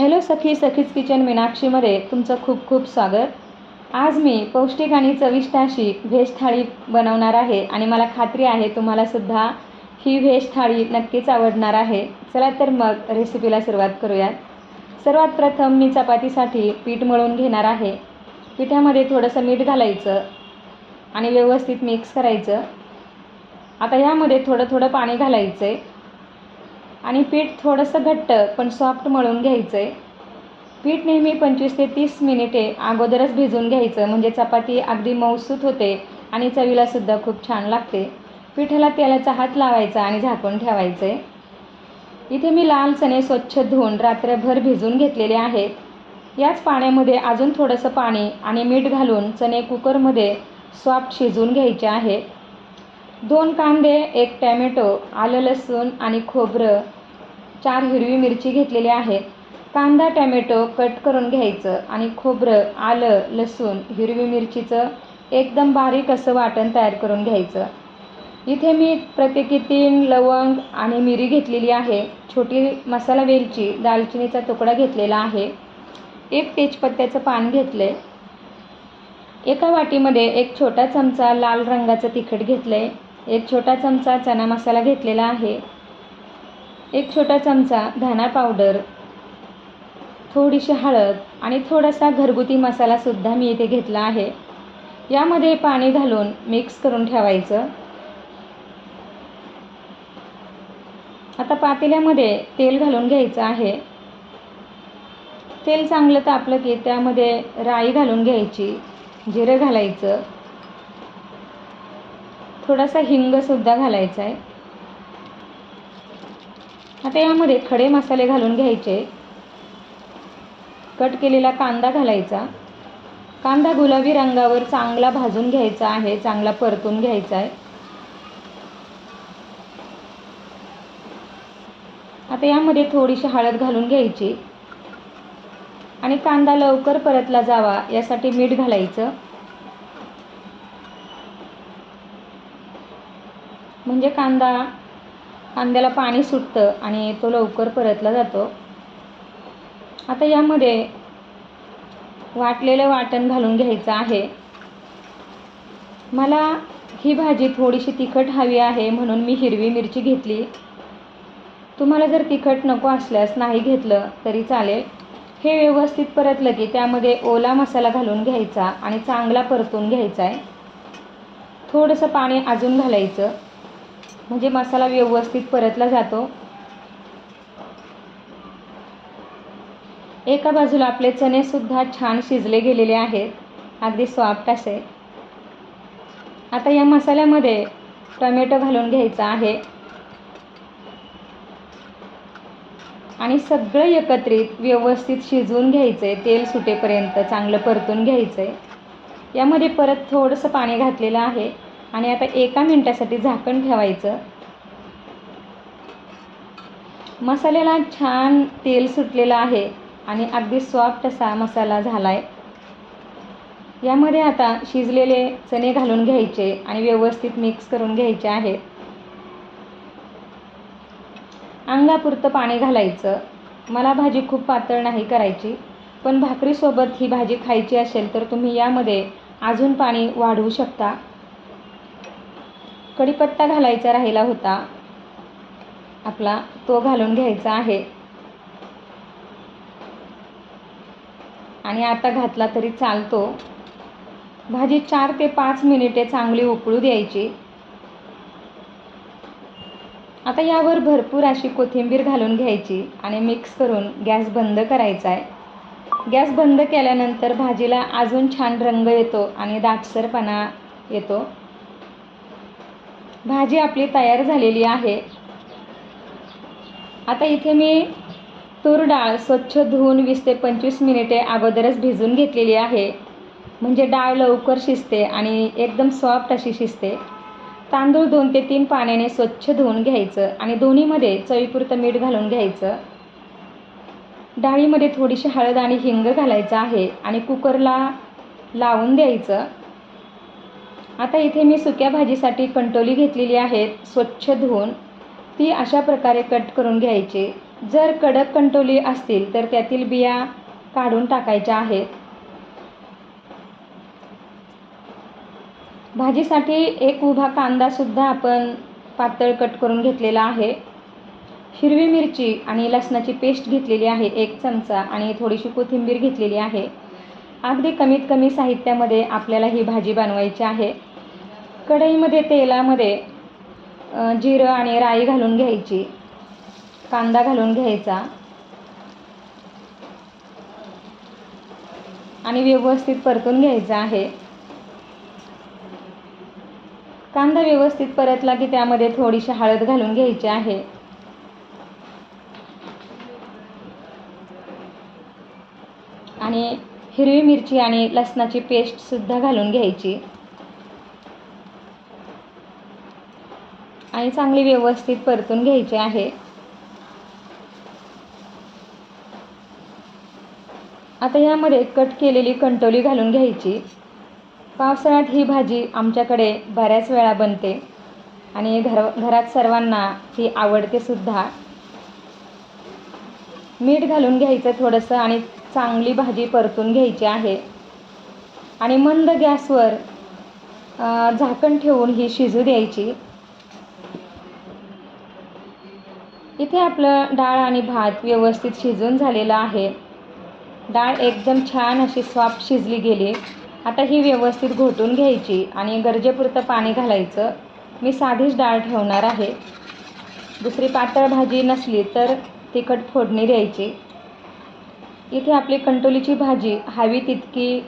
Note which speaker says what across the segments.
Speaker 1: Hello सखीज kitchen मीनाक्षीमध्ये तुमचं खूप खूप स्वागत. आज मी पौष्टिक आणि चविष्ट अशी व्हेज थाळी बनवणार आहे आणि मला खात्री आहे तुम्हालासुद्धा ही व्हेज थाळी नक्कीच आवडणार आहे. चला तर मग रेसिपीला सुरुवात करूयात. सर्वात प्रथम मी चपातीसाठी पीठ मळून घेणार आहे. पिठामध्ये थोडंसं मीठ घालायचं आणि व्यवस्थित मिक्स करायचं. आता यामध्ये थोडं थोडं पाणी घालायचं आहे आणि पीठ थोडंसं घट्ट पण सॉफ्ट मळून घ्यायचं आहे. पीठ नेहमी 25 ते 30 मिनिटे अगोदरच भिजवून घ्यायचं, म्हणजे चपाती अगदी मऊसूत होते आणि चवीलासुद्धा खूप छान लागते. पिठाला तेलाचा हात लावायचा आणि झाकून ठेवायचं आहे. इथे मी लाल चणे स्वच्छ धुवून रात्रभर भिजवून घेतलेले आहेत. याच पाण्यामध्ये अजून थोडंसं पाणी आणि मीठ घालून चणे कुकरमध्ये सॉफ्ट शिजवून घ्यायचे आहेत. 2 कांदे, 1 टॅमॅटो, आलं लसूण आणि खोबरं, 4 हिरवी मिरची घेतलेली आहेत. कांदा टॅमॅटो कट करून घ्यायचं आणि खोबरं, आलं, लसूण, हिरवी मिरचीचं एकदम बारीक असं वाटण तयार करून घ्यायचं. इथे मी प्रत्येकी 3 लवंग आणि मिरी घेतलेली आहे. छोटी मसाला वेलची, दालचिनीचा तुकडा घेतलेला आहे. 1 तेजपत्त्याचं पान घेतलं आहे. एका वाटीमध्ये 1 छोटा चमचा लाल रंगाचं तिखट घेतलं आहे. 1 छोटा चमचा चणा मसाला घेतलेला आहे. 1 छोटा चमचा धना पावडर, थोडीशी हळद आणि थोडासा घरगुती मसालासुद्धा मी इथे घेतला आहे. यामध्ये पाणी घालून मिक्स करून ठेवायचं. आता पातेल्यामध्ये तेल घालून घ्यायचं आहे. तेल चांगलं तापलं की त्यामध्ये राई घालून घ्यायची, जिरं घालायचं, थोडासा हिंगसुद्धा घालायचा आहे. आता यामध्ये खडे मसाले घालून घ्यायचे. कट केलेला कांदा घालायचा. कांदा गुलाबी रंगावर चांगला भाजून घ्यायचा आहे, चांगला परतून घ्यायचा आहे. आता यामध्ये थोडीशी हळद घालून घ्यायची आणि कांदा लवकर परतला जावा यासाठी मीठ घालायचं, म्हणजे कांद्याला पाणी सुटतं आणि तो लवकर परतला जातो. आता यामध्ये वाटलेलं वाटण घालून घ्यायचं आहे. मला ही भाजी थोडीशी तिखट हवी आहे म्हणून मी हिरवी मिरची घेतली. तुम्हाला जर तिखट नको असल्यास नाही घेतलं तरी चालेल. हे व्यवस्थित परतलं की त्यामध्ये ओला मसाला घालून घ्यायचा आणि चांगला परतून घ्यायचा आहे. थोडंसं पाणी अजून घालायचं, म्हणजे मसाला व्यवस्थित परतला जातो. एका बाजूला आपले चणेसुद्धा छान शिजले गेलेले आहेत, अगदी सॉफ्ट असे. आता या मसाल्यामध्ये टोमॅटो घालून घ्यायचा आहे आणि सगळं एकत्रित व्यवस्थित शिजवून घ्यायचं आहे. तेल सुटेपर्यंत चांगलं परतून घ्यायचं आहे. यामध्ये परत थोडंसं पाणी घातलेलं आहे आणि आता 1 मिनिटासाठी झाकण ठेवायचं. मसाल्याला छान तेल सुटलेलं आहे आणि अगदी सॉफ्ट असा मसाला झाला आहे. यामध्ये आता शिजलेले चणे घालून घ्यायचे आणि व्यवस्थित मिक्स करून घ्यायचे आहे. अंगापुरतं पाणी घालायचं. मला भाजी खूप पातळ नाही करायची, पण भाकरीसोबत ही भाजी खायची असेल तर तुम्ही यामध्ये अजून पाणी वाढवू शकता. कढीपत्ता घालायचा राहिला होता आपला, तो घालून घ्यायचा आहे आणि आता घातला तरी चालतो. भाजी 4 ते 5 मिनिटे चांगली उकळू द्यायची. आता यावर भरपूर अशी कोथिंबीर घालून घ्यायची आणि मिक्स करून गॅस बंद करायचा आहे. गॅस बंद केल्यानंतर भाजीला अजून छान रंग येतो आणि दाटसरपणा येतो. भाजी आपली तयार झालेली आहे. आता इथे मी तूर डाळ स्वच्छ धुवून 20 ते 25 मिनिटे अगोदरच भिजवून घेतलेली आहे, म्हणजे डाळ लवकर शिजते आणि एकदम सॉफ्ट अशी शिजते. तांदूळ 2 ते 3 पाण्याने स्वच्छ धुवून घ्यायचं आणि दोन्हीमध्ये चवीपुरतं मीठ घालून घ्यायचं. डाळीमध्ये थोडीशी हळद आणि हिंग घालायचं आहे आणि कुकरला लावून द्यायचं. आता इथे मी सुक्या भाजीसाठी कंटोली घेतलेली आहे स्वच्छ धुवून. ती अशा प्रकारे कट करून घ्यायची जर कडक कंटोली असतील तर त्यातील बिया काढून टाकायच्या आहेत. भाजीसाठी एक उभा कांदासुद्धा आपण पातळ कट करून घेतलेला आहे. हिरवी मिरची आणि लसणाची पेस्ट घेतलेली आहे 1 चमचा आणि थोडीशी कोथिंबीर घेतलेली आहे. अगदी कमीत कमी साहित्यामध्ये आपल्याला ही भाजी बनवायची आहे. कढईमध्ये तेलामध्ये जिरं आणि राई घालून घ्यायची. कांदा घालून घ्यायचा आणि व्यवस्थित परतून घ्यायचा आहे. कांदा व्यवस्थित परतला की त्यामध्ये थोडीशी हळद घालून घ्यायची आहे. आणि हिरवी मिरची आणि लसणाची पेस्टसुद्धा घालून घ्यायची आणि चांगली व्यवस्थित परतून घ्यायची आहे. आता यामध्ये कट केलेली कंटोली घालून घ्यायची. पावसाळ्यात ही भाजी आमच्याकडे बऱ्याच वेळा बनते आणि घरात सर्वांना ही आवडते सुद्धा. मीठ घालून घ्यायचं थोडंसं आणि चांगली भाजी परतून घ्यायची आहे आणि मंद गॅसवर झाकण ठेवून ही शिजू द्यायची. इथे आपलं डाळ आणि भात व्यवस्थित शिजून झालेला आहे. डाळ एकदम छान अशी सॉफ्ट शिजली गेली. आता ही व्यवस्थित घोटून घ्यायची आणि गरजेपुरतं पाणी घालायचं. मी साधीच डाळ ठेवणार आहे. दुसरी पातळ भाजी नसली तर तिखट फोडणी द्यायची. इथे आपली कंटोलीची भाजी हवी तितकी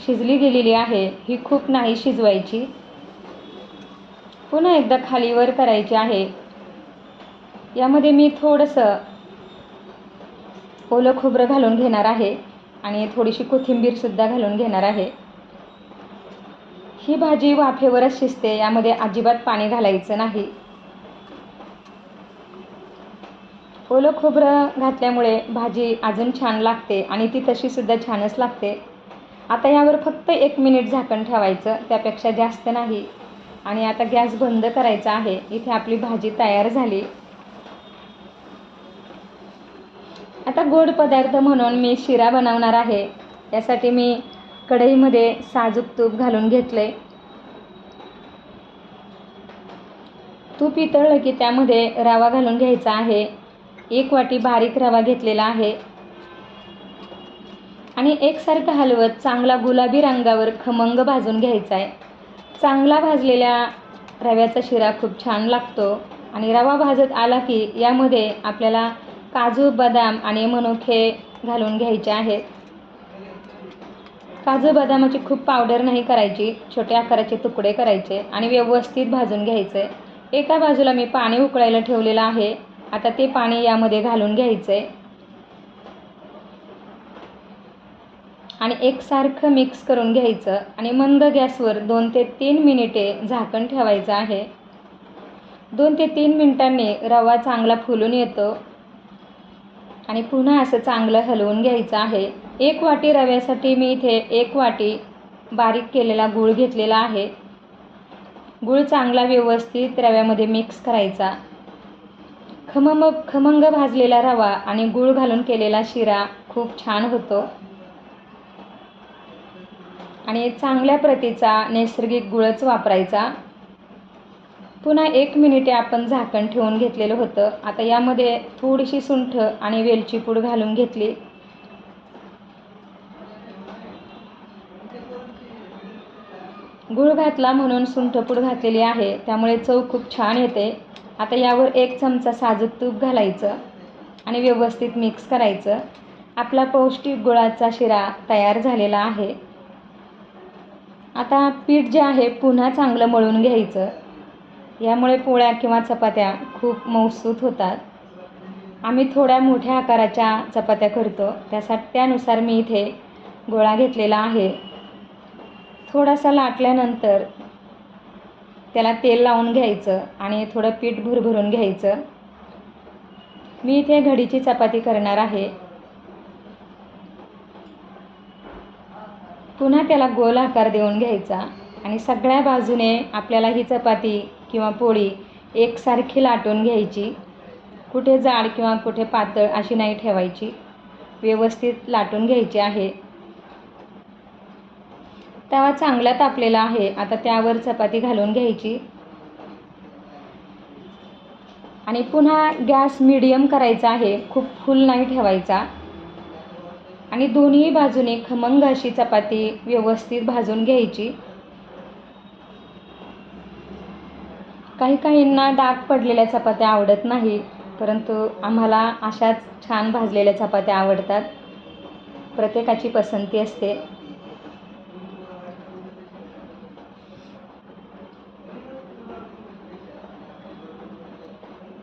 Speaker 1: शिजली गेलेली आहे. ही खूप नाही शिजवायची. पुन्हा एकदा खालीवर करायची आहे. यामध्ये मी थोडंसं ओलं खोबरं घालून घेणार आहे आणि थोडीशी कोथिंबीरसुद्धा घालून घेणार आहे. ही भाजी वाफेवरच शिजते. यामध्ये अजिबात पाणी घालायचं नाही. ओलं खोबरं घातल्यामुळे भाजी अजून छान लागते आणि ती तशीसुद्धा छानच लागते. आता यावर फक्त 1 मिनिट झाकण ठेवायचं, त्यापेक्षा जास्त नाही. आणि आता गॅस बंद करायचा आहे. इथे आपली भाजी तयार झाली. आता गोड पदार्थ म्हणून मी शिरा बनवणार आहे. यासाठी मी कढईमध्ये साजूक तूप घालून घेतले. तूप वितळलं की त्यामध्ये रवा घालून घ्यायचा आहे. 1 वाटी बारीक रवा घेतलेला आहे आणि एकसारखं हलवत चांगला गुलाबी रंगावर खमंग भाजून घ्यायचा आहे. चांगला भाजलेल्या रव्याचा शिरा खूप छान लागतो. आणि रवा भाजत आला की यामध्ये आपल्याला काजू, बदाम आणि मनुके घालून घ्यायचे आहेत. काजू बदामाची खूप पावडर नाही करायची, छोट्या आकाराचे तुकडे करायचे आणि व्यवस्थित भाजून घ्यायचे. एका बाजूला मी पाणी उकळायला ठेवलेलं आहे. आता ते पाणी यामध्ये घालून घ्यायचे आणि एकसारखं मिक्स करून घ्यायचं आणि मंद गॅसवर 2 ते 3 मिनिटे झाकण ठेवायचं आहे. 2 ते 3 मिनिटांनी रवा चांगला फुलून येतो आणि पुन्हा असं चांगलं हलवून घ्यायचं आहे. 1 वाटी रव्यासाठी मी इथे 1 वाटी बारीक केलेला गूळ घेतलेला आहे. गूळ चांगला व्यवस्थित रव्यामध्ये मिक्स करायचा. खमंग भाजलेला रवा आणि गूळ घालून केलेला शिरा खूप छान होतो आणि चांगल्या प्रतीचा नैसर्गिक गूळच वापरायचा. पुन्हा 1 मिनिटे आपण झाकण ठेवून घेतलेलं होतं. आता यामध्ये थोडीशी सुंठ आणि वेलची पूड घालून घेतली. गूळ घातला म्हणून सुंठ पूड घातलेली आहे, त्यामुळे चव खूप छान येते. आता यावर 1 चमचा साजूक तूप घालायचं आणि व्यवस्थित मिक्स करायचं. आपला पौष्टिक गुळाचा शिरा तयार झालेला आहे. आता पीठ जे आहे पुन्हा चांगलं मळून घ्यायचं. यामुळे पोळ्या किंवा चपात्या खूप मऊसूत होतात. आम्ही थोड्या मोठ्या आकाराच्या चपात्या करतो, त्यानुसार मी इथे गोळा घेतलेला आहे. थोडासा लाटल्यानंतर त्याला तेल लावून घ्यायचं आणि थोडं पीठ भरभरून घ्यायचं. मी इथे घडीची चपाती करणार आहे. पुन्हा त्याला गोल आकार देऊन घ्यायचा आणि सगळ्या बाजूने आपल्याला ही चपाती किंवा पोळी एकसारखी लाटून घ्यायची. कुठे जाड किंवा कुठे पातळ अशी नाही ठेवायची, व्यवस्थित लाटून घ्यायची आहे. तवा चांगला तापलेला आहे. आता त्यावर चपाती घालून घ्यायची आणि पुन्हा गॅस मीडियम करायचा आहे, खूप फुल नाही ठेवायचा. आणि दोन्ही बाजूने खमंग अशी चपाती व्यवस्थित भाजून घ्यायची. काही काहींना डाग पडलेल्या चपात्या आवडत नाही, परंतु आम्हाला अशाच छान भाजलेल्या चपात्या आवडतात. प्रत्येकाची पसंती असते.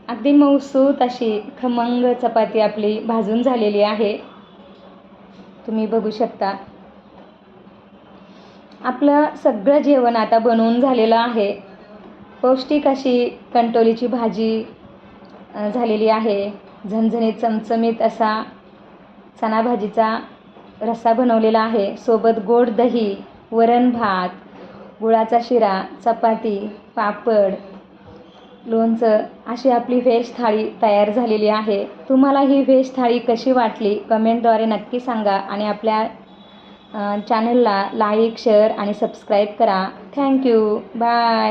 Speaker 1: अगदी मऊसूत अशी खमंग चपाती आपली भाजून झालेली आहे, तुम्ही बघू शकता. आपलं सगळं जेवण आता बनवून झालेलं आहे. पौष्टिक अशी कंटोलीची भाजी झालेली आहे. झणझणीत चमचमीत असा चणा भाजीचा रस्सा बनवलेला आहे. सोबत गोड दही, वरण भात, गुळाचा शिरा, चपाती, पापड, लोणचं अशी आपली व्हेज थाळी तयार झालेली आहे. तुम्हाला ही व्हेज थाळी कशी वाटली कमेंटद्वारे नक्की सांगा आणि आपल्या चॅनलला लाईक, शेअर आणि सबस्क्राईब करा. थँक्यू. बाय.